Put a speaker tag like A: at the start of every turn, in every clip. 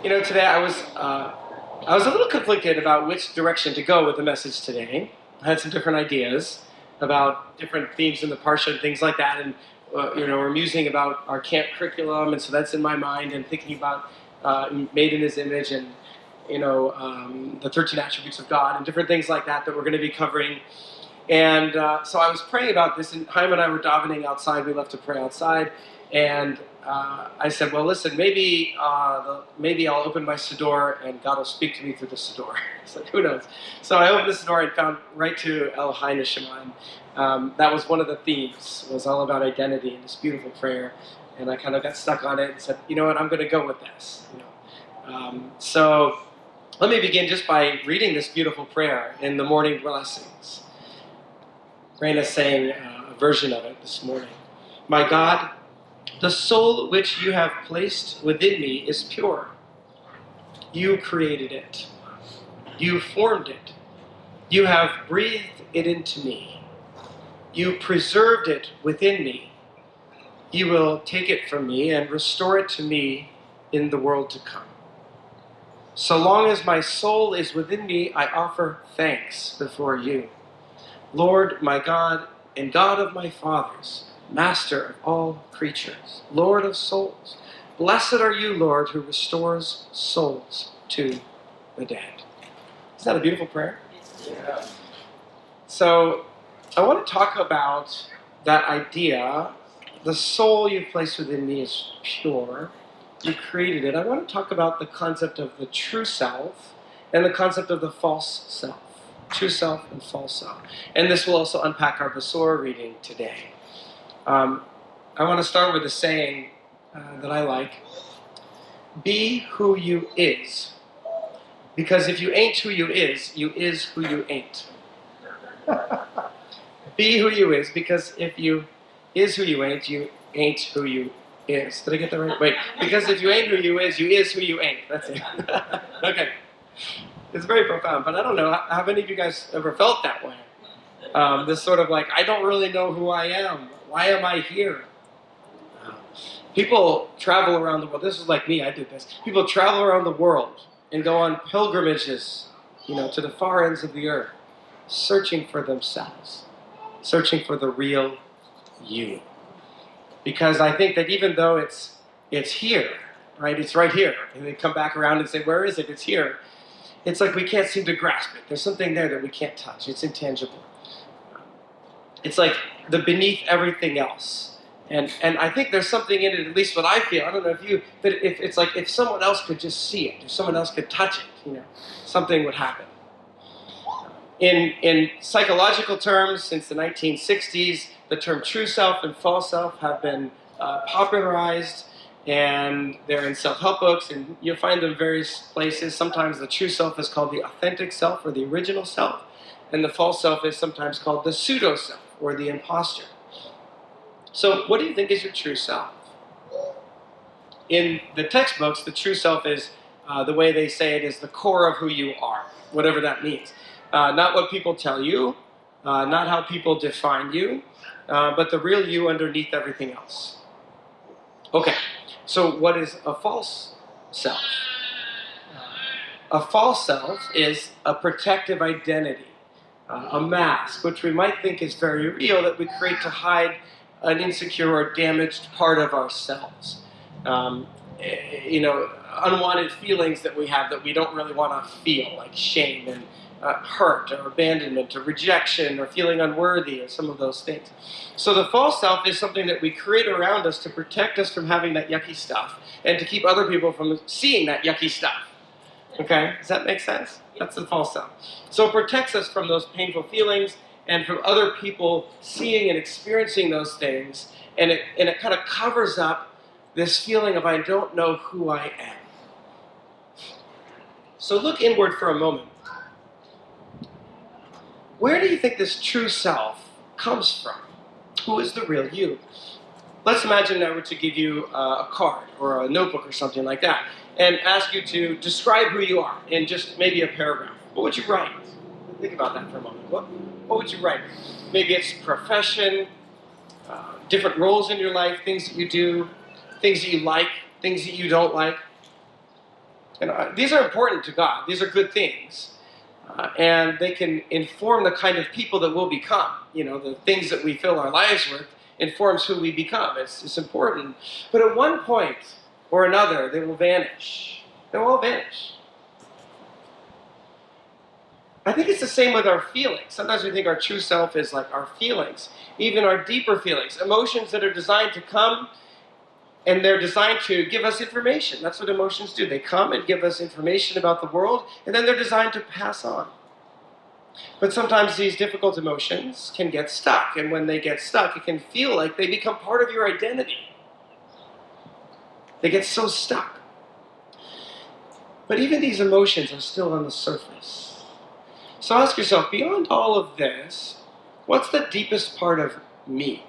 A: Today I was a little conflicted about which direction to go with the message today. I had some different ideas about different themes in the Parsha and things like that, and we're musing about our camp curriculum, and so that's in my mind, and thinking about made in His image, and the 13 attributes of God, and different things like that we're going to be covering. And so I was praying about this, and Chaim and I were davening outside. We left to pray outside, and I said, well, listen, maybe I'll open my Siddur and God will speak to me through the Siddur. So who knows? So I opened the Siddur and found right to El Hai Neshama. That was one of the themes. It was all about identity and this beautiful prayer. And I kind of got stuck on it and said, you know what, I'm going to go with this. So let me begin just by reading this beautiful prayer in the morning blessings. Raina sang a version of it this morning. My God, the soul which you have placed within me is pure. You created it. You formed it. You have breathed it into me. You preserved it within me. You will take it from me and restore it to me in the world to come. So long as my soul is within me, I offer thanks before you. Lord, my God, and God of my fathers, Master of all creatures, Lord of souls, blessed are you, Lord, who restores souls to the dead. Is that a beautiful prayer? Yeah. So I want to talk about that idea. The soul you placed within me is pure. You created it. I want to talk about the concept of the true self and the concept of the false self. True self and false self. And this will also unpack our Besorah reading today. I want to start with a saying that I like. Be who you is. Because if you ain't who you is who you ain't. Be who you is, because if you is who you ain't who you is. Did I get that right? Wait. Because if you ain't who you is who you ain't. That's it. Okay. It's very profound, but I don't know. Have any of you guys ever felt that way? This sort of like, I don't really know who I am. Why am I here? People travel around the world. This is like me. I did this. People travel around the world and go on pilgrimages, to the far ends of the earth, searching for themselves, searching for the real you. Because I think that even though it's here, right? It's right here, and they come back around and say, "Where is it? It's here." It's like we can't seem to grasp it. There's something there that we can't touch. It's intangible. It's like the beneath everything else. And I think there's something in it, at least what I feel. I don't know if you, but if it's like if someone else could just see it, if someone else could touch it, something would happen. In psychological terms, since the 1960s, the term true self and false self have been popularized, and they're in self-help books, and you'll find them in various places. Sometimes the true self is called the authentic self or the original self, and the false self is sometimes called the pseudo-self or the imposter. So what do you think is your true self? In the textbooks, the true self is, the way they say it, is the core of who you are, whatever that means. Not what people tell you, not how people define you, but the real you underneath everything else. Okay, so what is a false self? A false self is a protective identity, a mask, which we might think is very real, that we create to hide an insecure or damaged part of ourselves. Unwanted feelings that we have that we don't really want to feel, like shame and hurt or abandonment or rejection or feeling unworthy or some of those things. So the false self is something that we create around us to protect us from having that yucky stuff and to keep other people from seeing that yucky stuff. Okay? Does that make sense? That's the false self. So it protects us from those painful feelings and from other people seeing and experiencing those things, and it kind of covers up this feeling of I don't know who I am. So look inward for a moment. Where do you think this true self comes from? Who is the real you? Let's imagine I were to give you a card or a notebook or something like that and ask you to describe who you are in just maybe a paragraph. What would you write? Think about that for a moment. What would you write? Maybe it's profession, different roles in your life, things that you do, things that you like, things that you don't like. And these are important to God. These are good things. And they can inform the kind of people that we'll become. The things that we fill our lives with informs who we become. It's important. But at one point or another, they will vanish. They will all vanish. I think it's the same with our feelings. Sometimes we think our true self is like our feelings, even our deeper feelings, emotions that are designed to come, and they're designed to give us information. That's what emotions do. They come and give us information about the world, and then they're designed to pass on. But sometimes these difficult emotions can get stuck, and when they get stuck, it can feel like they become part of your identity. They get so stuck. But even these emotions are still on the surface. So ask yourself, beyond all of this, what's the deepest part of me?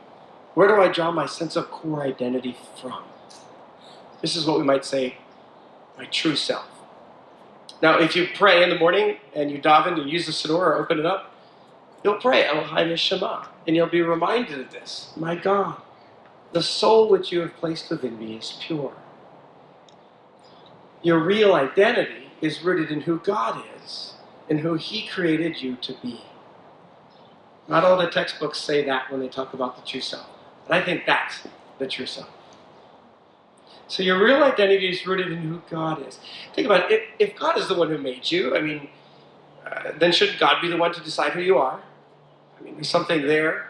A: Where do I draw my sense of core identity from? This is what we might say, my true self. Now, if you pray in the morning and you daven, you use the Siddur or open it up, you'll pray, Elohai Neshama, and you'll be reminded of this. My God, the soul which you have placed within me is pure. Your real identity is rooted in who God is and who He created you to be. Not all the textbooks say that when they talk about the true self. But I think that's the true self. So your real identity is rooted in who God is. Think about it. If God is the one who made you, then should God be the one to decide who you are? There's something there.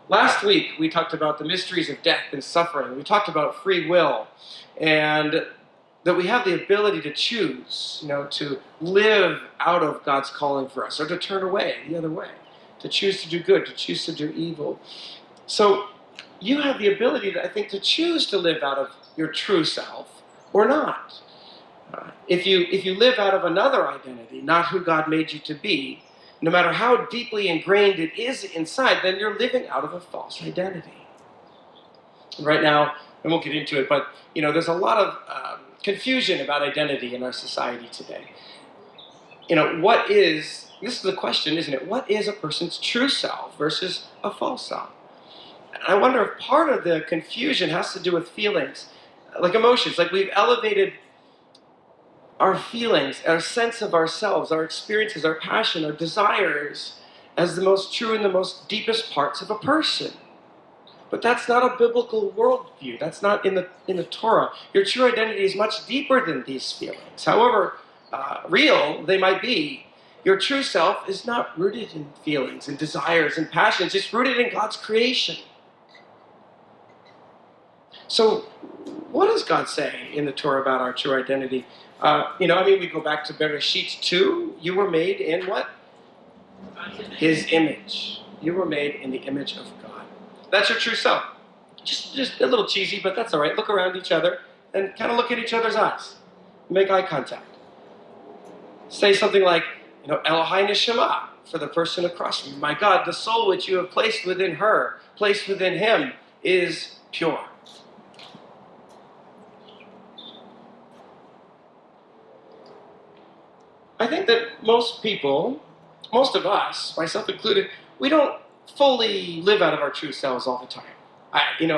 A: Last week, we talked about the mysteries of death and suffering. We talked about free will, and that we have the ability to choose, to live out of God's calling for us, or to turn away the other way, to choose to do good, to choose to do evil. So you have the ability, to choose to live out of your true self or not. If you live out of another identity, not who God made you to be, no matter how deeply ingrained it is inside, then you're living out of a false identity. Right now, I won't get into it, but there's a lot of confusion about identity in our society today. This is the question, isn't it? What is a person's true self versus a false self? And I wonder if part of the confusion has to do with feelings, like emotions, like we've elevated our feelings, our sense of ourselves, our experiences, our passion, our desires as the most true and the most deepest parts of a person. But that's not a biblical worldview. That's not in the Torah. Your true identity is much deeper than these feelings. However real they might be, your true self is not rooted in feelings and desires and passions. It's rooted in God's creation. So what does God say in the Torah about our true identity? We go back to Bereshit 2. You were made in what? His image. You were made in the image of God. That's your true self. Just a little cheesy, but that's all right. Look around each other and kind of look at each other's eyes. Make eye contact. Say something like, Elohai Neshama, for the person across from you. My God, the soul which you have placed within her, placed within him, is pure. I think that most people, most of us, myself included, we don't fully live out of our true selves all the time.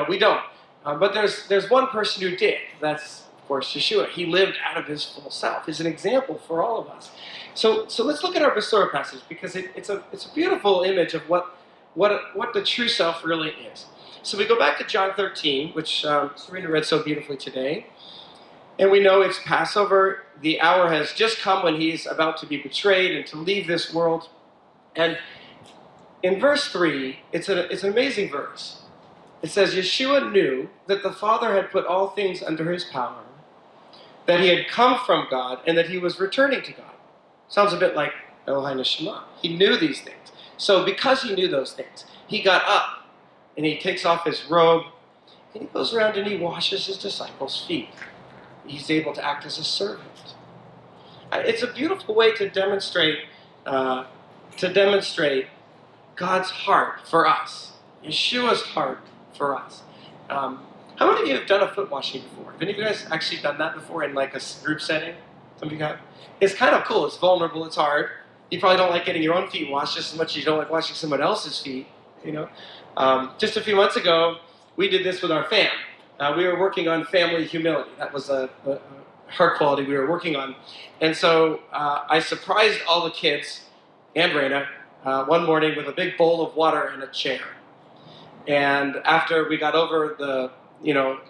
A: We don't. But there's one person who did. That's, of course, Yeshua. He lived out of his full self. He's an example for all of us. So let's look at our Besorah passage, because it's a beautiful image of what the true self really is. So we go back to John 13, which Serena read so beautifully today. And we know it's Passover. The hour has just come when he's about to be betrayed and to leave this world. And in verse 3, it's an amazing verse. It says, Yeshua knew that the Father had put all things under his power, that he had come from God, and that he was returning to God. Sounds a bit like Elohai Neshama. He knew these things. So because he knew those things, he got up and he takes off his robe and he goes around and he washes his disciples' feet. He's able to act as a servant. It's a beautiful way to demonstrate God's heart for us, Yeshua's heart for us. How many of you have done a foot washing before? Have any of you guys actually done that before in like a group setting? Some of you have? It's kind of cool. It's vulnerable. It's hard. You probably don't like getting your own feet washed just as much as you don't like washing someone else's feet. Just a few months ago, we did this with our fam. we were working on family humility. That was a heart quality we were working on. And so I surprised all the kids and Raina one morning with a big bowl of water and a chair. And after we got over the,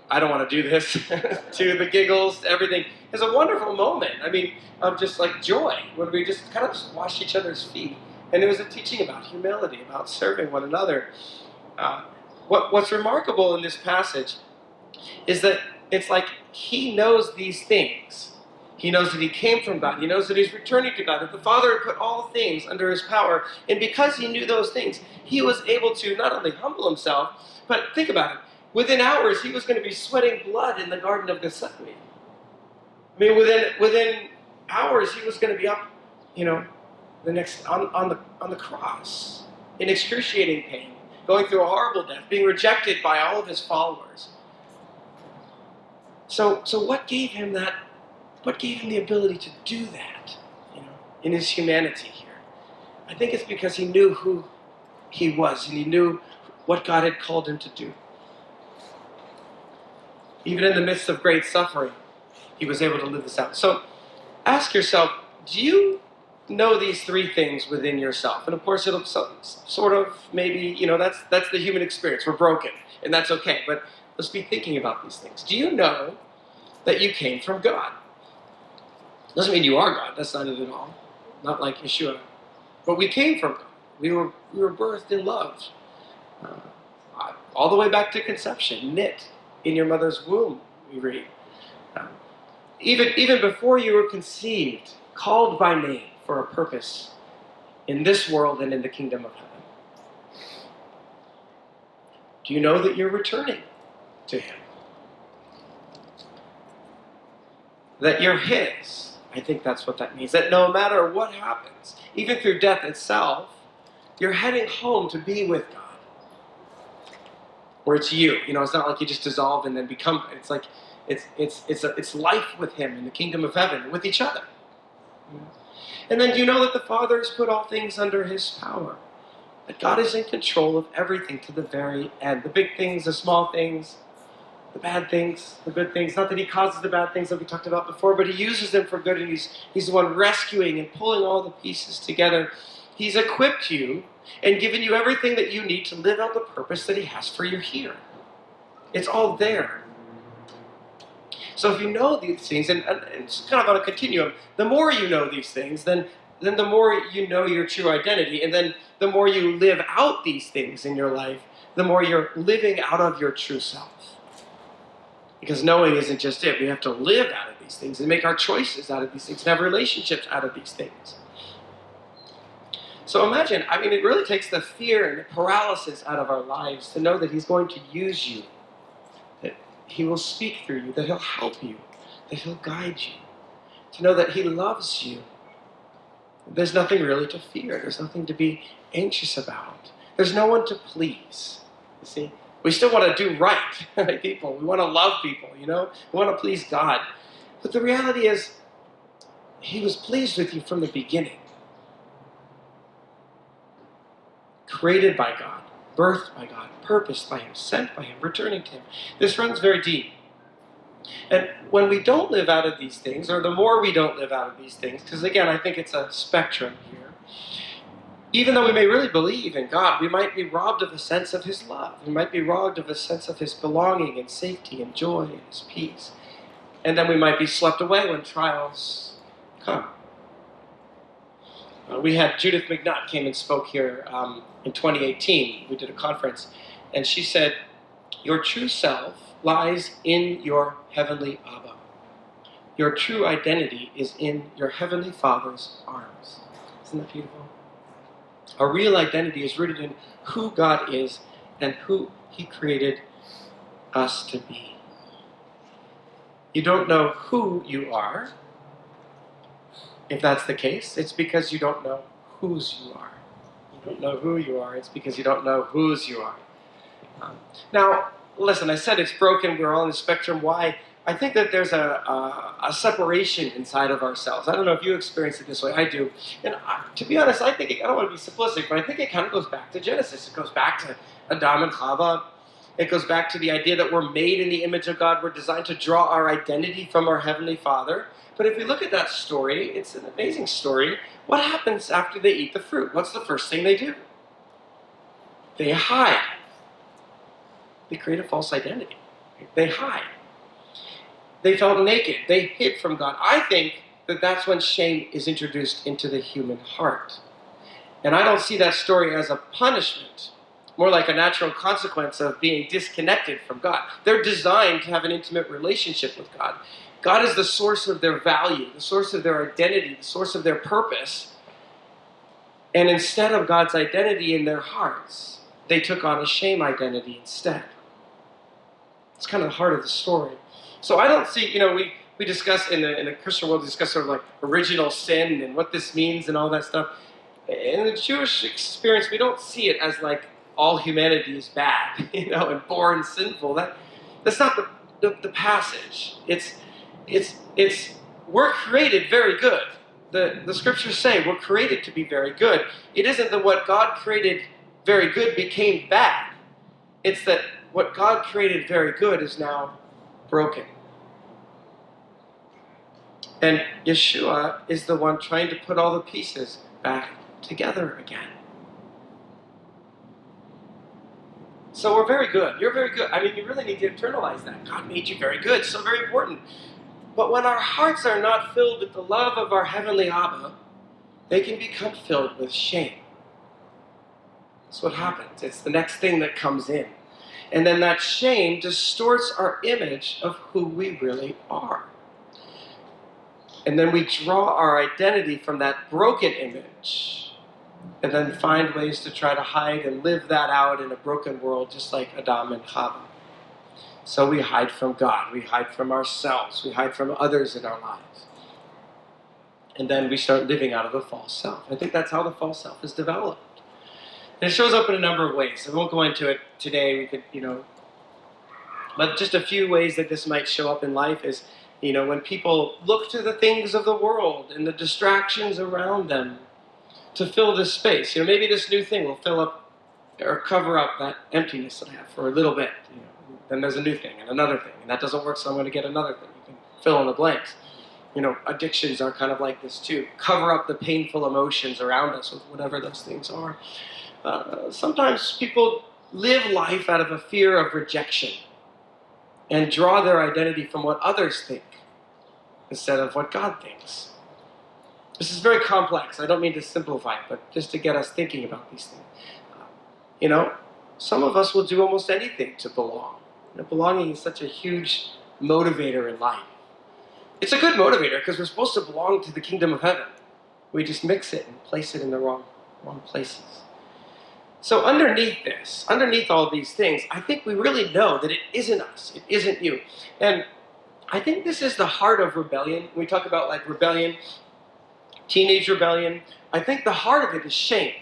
A: I don't want to do this, to the giggles, everything, it was a wonderful moment. I mean, of just like joy, when we just kind of just washed each other's feet. And it was a teaching about humility, about serving one another. What's remarkable in this passage is that it's like he knows these things. He knows that he came from God. He knows that he's returning to God, that the Father had put all things under his power. And because he knew those things, he was able to not only humble himself, but think about it. Within hours, he was going to be sweating blood in the Garden of Gethsemane. I mean, within hours, he was going to be up, the next on the cross in excruciating pain, going through a horrible death, being rejected by all of his followers. So what gave him that? What gave him the ability to do that, in his humanity here? I think it's because he knew who he was and he knew what God had called him to do. Even in the midst of great suffering, he was able to live this out. So ask yourself, do you know these three things within yourself? And of course, it'll sort of maybe, that's the human experience. We're broken, and that's okay. But let's be thinking about these things. Do you know that you came from God? Doesn't mean you are God. That's not it at all. Not like Yeshua. But we came from God. We were birthed in love. All the way back to conception, knit in your mother's womb, we read. Even before you were conceived, called by name for a purpose in this world and in the kingdom of heaven. Do you know that you're returning to him? That you're his. I think that's what that means. That no matter what happens, even through death itself, you're heading home to be with God. Or it's you. It's not like you just dissolve and then become. It's like it's life with him in the kingdom of heaven, with each other. And then do you know that the Father has put all things under his power? That God is in control of everything to the very end. The big things, the small things, the bad things, the good things. Not that he causes the bad things that we talked about before, but he uses them for good, and he's the one rescuing and pulling all the pieces together. He's equipped you and given you everything that you need to live out the purpose that he has for you here. It's all there. So if you know these things, and it's kind of on a continuum, the more you know these things, then the more you know your true identity, and then the more you live out these things in your life, the more you're living out of your true self. Because knowing isn't just it. We have to live out of these things and make our choices out of these things and have relationships out of these things. So imagine, it really takes the fear and the paralysis out of our lives to know that he's going to use you, that he will speak through you, that he'll help you, that he'll guide you, to know that he loves you. There's nothing really to fear. There's nothing to be anxious about. There's no one to please, you see. We still want to do right, like people. We want to love people, We want to please God. But the reality is, he was pleased with you from the beginning. Created by God, birthed by God, purposed by him, sent by him, returning to him. This runs very deep. And when we don't live out of these things, or the more we don't live out of these things, because again, I think it's a spectrum here, even though we may really believe in God, we might be robbed of a sense of his love. We might be robbed of a sense of his belonging and safety and joy and his peace. And then we might be swept away when trials come. We had Judith McNutt came and spoke here in 2018. We did a conference. And she said, your true self lies in your heavenly Abba. Your true identity is in your heavenly Father's arms. Isn't that beautiful? Our real identity is rooted in who God is and who he created us to be. You don't know who you are. If that's the case, it's because you don't know whose you are. You don't know who you are. It's because you don't know whose you are. Now, listen, I said it's broken. We're all in the spectrum. Why? I think that there's a separation inside of ourselves. I don't know if you experience it this way. I do. And to be honest, I think, I don't want to be simplistic, but I think it kind of goes back to Genesis. It goes back to Adam and Chava. It goes back to the idea that we're made in the image of God. We're designed to draw our identity from our Heavenly Father. But if we look at that story, it's an amazing story. What happens after they eat the fruit? What's the first thing they do? They hide. They create a false identity. They hide. They felt naked. They hid from God. I think that that's when shame is introduced into the human heart. And I don't see that story as a punishment, more like a natural consequence of being disconnected from God. They're designed to have an intimate relationship with God. God is the source of their value, the source of their identity, the source of their purpose. And instead of God's identity in their hearts, they took on a shame identity instead. It's kind of the heart of the story. So I don't see, we discuss in the Christian world, we discuss sort of like original sin and what this means and all that stuff. In the Jewish experience, we don't see it as like all humanity is bad, and born sinful. That's not the passage. It's we're created very good. The scriptures say we're created to be very good. It isn't that what God created very good became bad. It's that what God created very good is now broken. And Yeshua is the one trying to put all the pieces back together again. So we're very good. You're very good. I mean, you really need to internalize that. God made you very good. So very important. But when our hearts are not filled with the love of our heavenly Abba, they can become filled with shame. That's what happens. It's the next thing that comes in. And then that shame distorts our image of who we really are. And then we draw our identity from that broken image and then find ways to try to hide and live that out in a broken world, just like Adam and Chava. So we hide from God, we hide from ourselves, we hide from others in our lives. And then we start living out of a false self. I think that's how the false self is developed. And it shows up in a number of ways. I won't go into it today. We could, but just a few ways that this might show up in life is, when people look to the things of the world and the distractions around them to fill this space. Maybe this new thing will fill up or cover up that emptiness that I have for a little bit. Then there's a new thing and another thing, and that doesn't work, so I'm going to get another thing. You can fill in the blanks. Addictions are kind of like this too. Cover up the painful emotions around us with whatever those things are. Sometimes people live life out of a fear of rejection and draw their identity from what others think instead of what God thinks. This is very complex. I don't mean to simplify it, but just to get us thinking about these things. Some of us will do almost anything to belong. Belonging is such a huge motivator in life. It's a good motivator because we're supposed to belong to the kingdom of heaven. We just mix it and place it in the wrong places. So underneath all these things, I think we really know that it isn't us. It isn't you. And I think this is the heart of rebellion. When we talk about like rebellion, teenage rebellion, I think the heart of it is shame.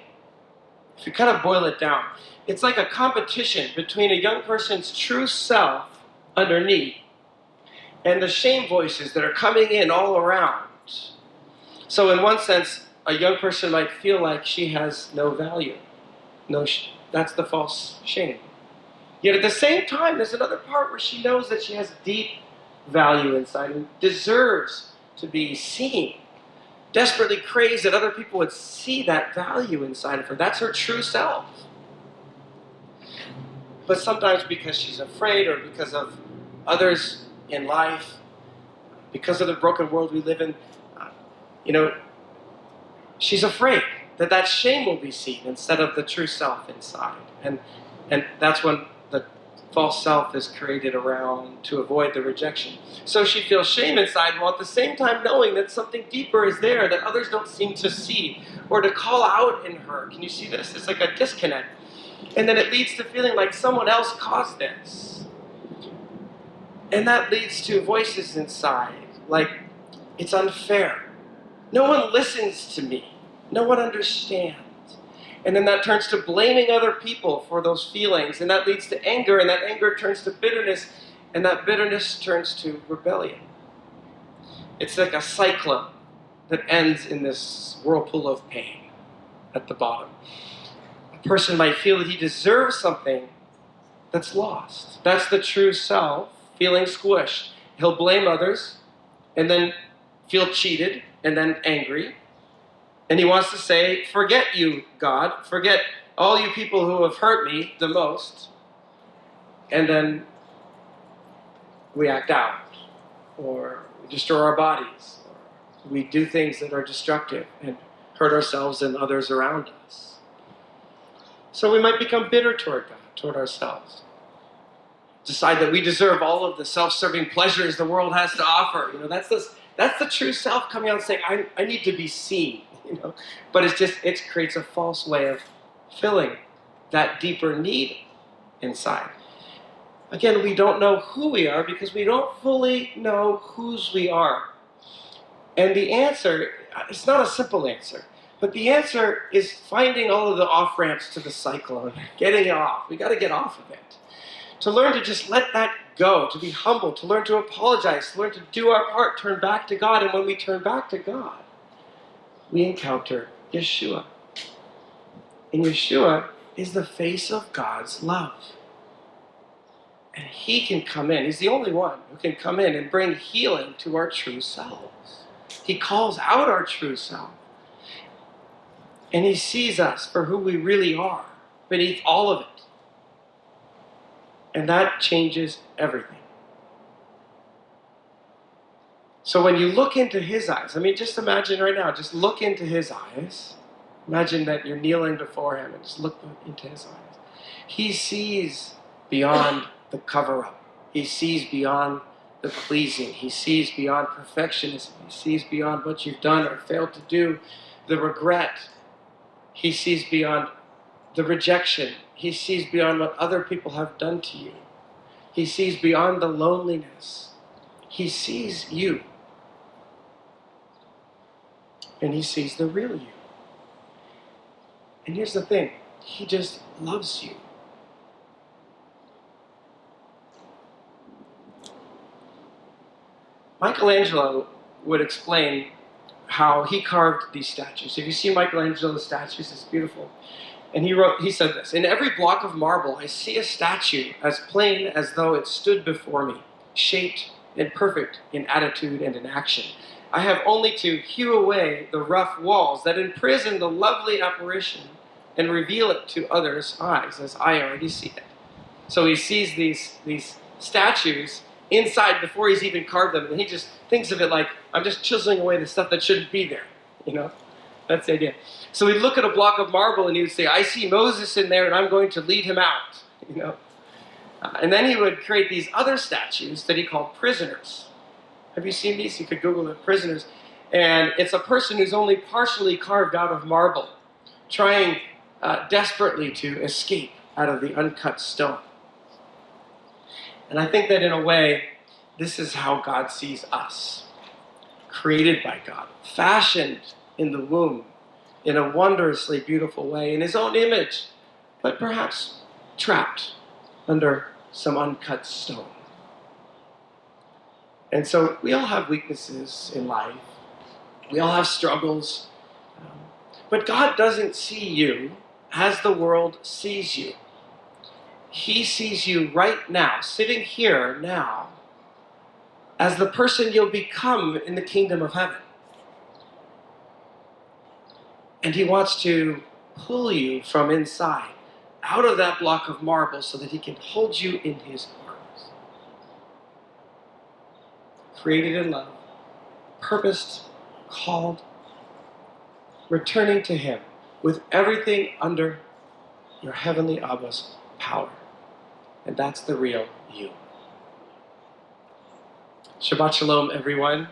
A: If you kind of boil it down, it's like a competition between a young person's true self underneath and the shame voices that are coming in all around. So in one sense, a young person might feel like she has no value. That's the false shame. Yet at the same time, there's another part where she knows that she has deep value inside and deserves to be seen. Desperately craves that other people would see that value inside of her. That's her true self. But sometimes because she's afraid or because of others in life, because of the broken world we live in, she's afraid that shame will be seen instead of the true self inside. And that's when the false self is created around to avoid the rejection. So she feels shame inside while at the same time knowing that something deeper is there that others don't seem to see or to call out in her. Can you see this? It's like a disconnect. And then it leads to feeling like someone else caused this. And that leads to voices inside, like, it's unfair. No one listens to me. No one understands. And then that turns to blaming other people for those feelings. And that leads to anger, and that anger turns to bitterness, and that bitterness turns to rebellion. It's like a cyclone that ends in this whirlpool of pain at the bottom. A person might feel that he deserves something that's lost. That's the true self feeling squished. He'll blame others and then feel cheated and then angry. And he wants to say, forget you, God. Forget all you people who have hurt me the most. And then we act out, or we destroy our bodies, or we do things that are destructive and hurt ourselves and others around us. So we might become bitter toward God, toward ourselves. Decide that we deserve all of the self-serving pleasures the world has to offer. That's the true self coming out and saying, I need to be seen. But it creates a false way of filling that deeper need inside. Again, we don't know who we are because we don't fully know whose we are. And the answer, it's not a simple answer, but the answer is finding all of the off-ramps to the cyclone, getting it off. We got to get off of it. To learn to just let that go, to be humble, to learn to apologize, to learn to do our part, turn back to God. And when we turn back to God, we encounter Yeshua. And Yeshua is the face of God's love. And he can come in. He's the only one who can come in and bring healing to our true selves. He calls out our true self. And he sees us for who we really are, beneath all of it. And that changes everything. So when you look into his eyes, just imagine right now, just look into his eyes. Imagine that you're kneeling before him and just look into his eyes. He sees beyond the cover-up. He sees beyond the pleasing. He sees beyond perfectionism. He sees beyond what you've done or failed to do, the regret. He sees beyond the rejection. He sees beyond what other people have done to you. He sees beyond the loneliness. He sees you. And he sees the real you. And here's the thing. He just loves you. Michelangelo would explain how he carved these statues. If you see Michelangelo's statues, it's beautiful. And he said this, in every block of marble, I see a statue as plain as though it stood before me, shaped and perfect in attitude and in action. I have only to hew away the rough walls that imprison the lovely apparition and reveal it to others' eyes as I already see it. So he sees these statues inside before he's even carved them, and he just thinks of it like, I'm just chiseling away the stuff that shouldn't be there, That's the idea. So he'd look at a block of marble and he would say, I see Moses in there and I'm going to lead him out, And then he would create these other statues that he called prisoners. Have you seen these? You could Google it, prisoners. And it's a person who's only partially carved out of marble, trying desperately to escape out of the uncut stone. And I think that in a way, this is how God sees us. Created by God, fashioned in the womb in a wondrously beautiful way, in his own image, but perhaps trapped under some uncut stone. And so we all have weaknesses in life. We all have struggles. But God doesn't see you as the world sees you. He sees you right now, sitting here now, as the person you'll become in the kingdom of heaven. And he wants to pull you from inside, out of that block of marble, so that he can hold you in his arms. Created in love, purposed, called, returning to him with everything under your heavenly Abba's power. And that's the real you. Shabbat Shalom, everyone.